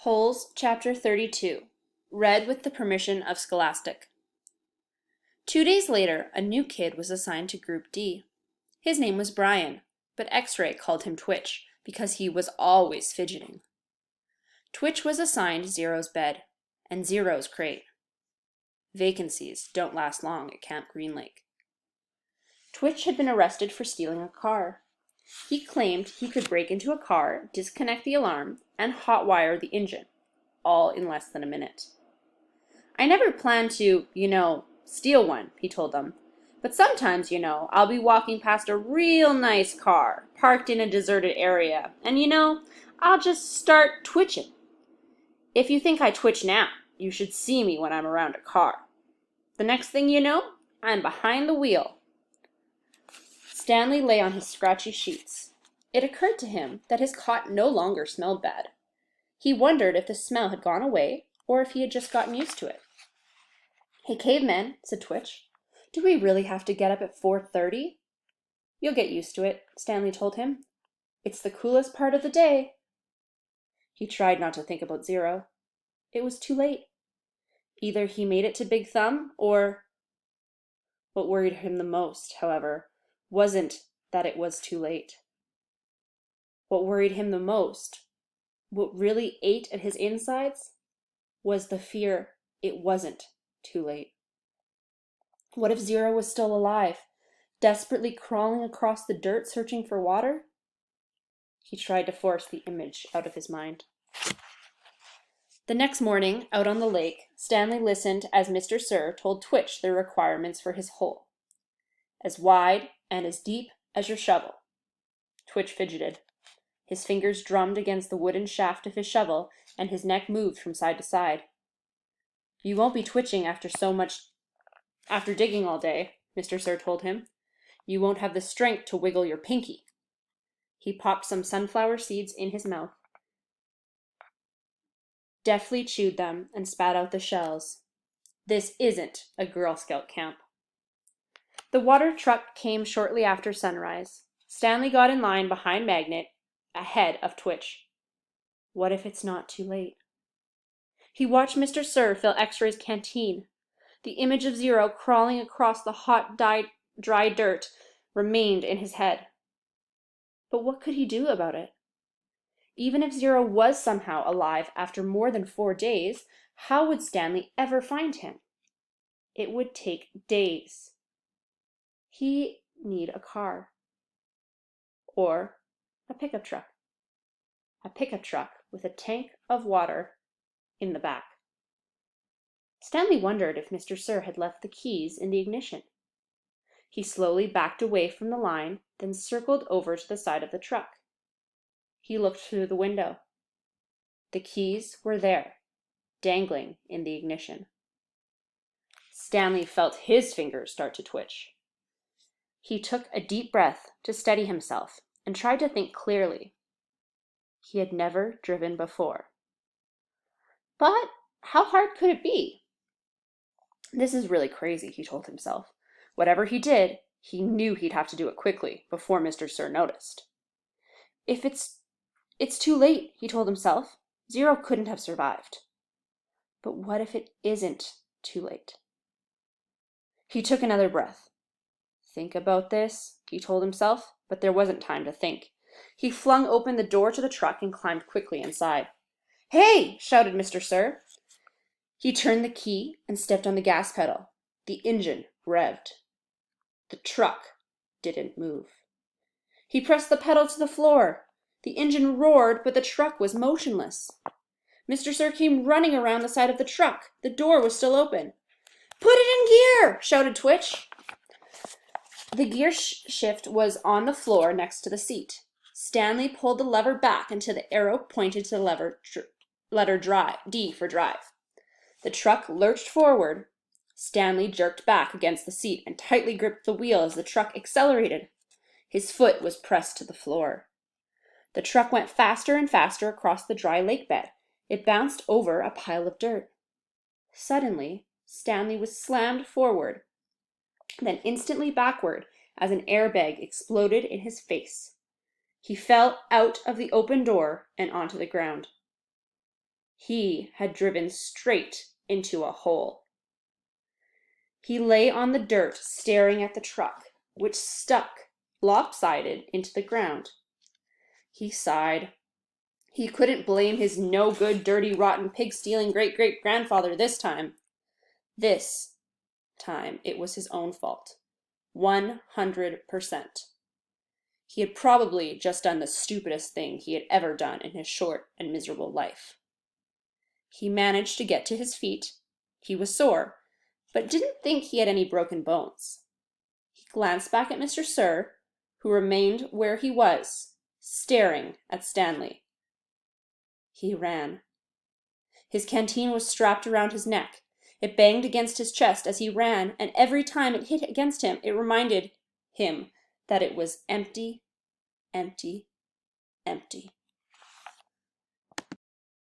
Holes, Chapter 32. Read with the permission of Scholastic. 2 days later, a new kid was assigned to Group D. His name was Brian, but X-Ray called him Twitch because he was always fidgeting. Twitch was assigned Zero's bed and Zero's crate. Vacancies don't last long at Camp Green Lake. Twitch had been arrested for stealing a car. He claimed he could break into a car, disconnect the alarm, and hotwire the engine, all in less than a minute. I never planned to, steal one, he told them. But sometimes, I'll be walking past a real nice car, parked in a deserted area, and I'll just start twitching. If you think I twitch now, you should see me when I'm around a car. The next thing you know, I'm behind the wheel. Stanley lay on his scratchy sheets. It occurred to him that his cot no longer smelled bad. He wondered if the smell had gone away, or if he had just gotten used to it. "Hey, caveman," said Twitch, "do we really have to get up at 4:30? "You'll get used to it," Stanley told him. "It's the coolest part of the day." He tried not to think about Zero. It was too late. Either he made it to Big Thumb, or... What worried him the most, however, wasn't that it was too late. What worried him the most, what really ate at his insides, was the fear it wasn't too late. What if Zero was still alive, desperately crawling across the dirt searching for water? He tried to force the image out of his mind. The next morning, out on the lake, Stanley listened as Mr. Sir told Twitch the requirements for his hole. "As wide and as deep as your shovel." Twitch fidgeted. His fingers drummed against the wooden shaft of his shovel, and his neck moved from side to side. "You won't be twitching after digging all day," Mr. Sir told him. "You won't have the strength to wiggle your pinky." He popped some sunflower seeds in his mouth, deftly chewed them, and spat out the shells. This isn't a Girl Scout camp. The water truck came shortly after sunrise. Stanley got in line behind Magnet, ahead of Twitch. What if it's not too late? He watched Mr. Sir fill X-Ray's canteen. The image of Zero crawling across the hot, dry dirt remained in his head. But what could he do about it? Even if Zero was somehow alive after more than 4 days, how would Stanley ever find him? It would take days. He'd need a car. Or a pickup truck. A pickup truck with a tank of water in the back. Stanley wondered if Mr. Sir had left the keys in the ignition. He slowly backed away from the line, then circled over to the side of the truck. He looked through the window. The keys were there, dangling in the ignition. Stanley felt his fingers start to twitch. He took a deep breath to steady himself and tried to think clearly. He had never driven before. But how hard could it be? This is really crazy, he told himself. Whatever he did, he knew he'd have to do it quickly before Mr. Sir noticed. If it's too late, he told himself. Zero couldn't have survived. But what if it isn't too late? He took another breath. Think about this, he told himself, but there wasn't time to think. He flung open the door to the truck and climbed quickly inside. "Hey!" shouted Mr. Sir. He turned the key and stepped on the gas pedal. The engine revved. The truck didn't move. He pressed the pedal to the floor. The engine roared, but the truck was motionless. Mr. Sir came running around the side of the truck. The door was still open. "Put it in gear!" shouted Twitch. The gear shift was on the floor next to the seat. Stanley pulled the lever back until the arrow pointed to the letter D for drive. The truck lurched forward. Stanley jerked back against the seat and tightly gripped the wheel as the truck accelerated. His foot was pressed to the floor. The truck went faster and faster across the dry lake bed. It bounced over a pile of dirt. Suddenly, Stanley was slammed forward, then instantly backward as an airbag exploded in his face. He fell out of the open door and onto the ground. He had driven straight into a hole. He lay on the dirt staring at the truck, which stuck lopsided into the ground. He sighed. He couldn't blame his no-good, dirty, rotten, pig-stealing great-great-grandfather this time. This time it was his own fault. 100%. He had probably just done the stupidest thing he had ever done in his short and miserable life. He managed to get to his feet. He was sore, but didn't think he had any broken bones. He glanced back at Mr. Sir, who remained where he was, staring at Stanley. He ran. His canteen was strapped around his neck. It banged against his chest as he ran, and every time it hit against him, it reminded him that it was empty, empty, empty.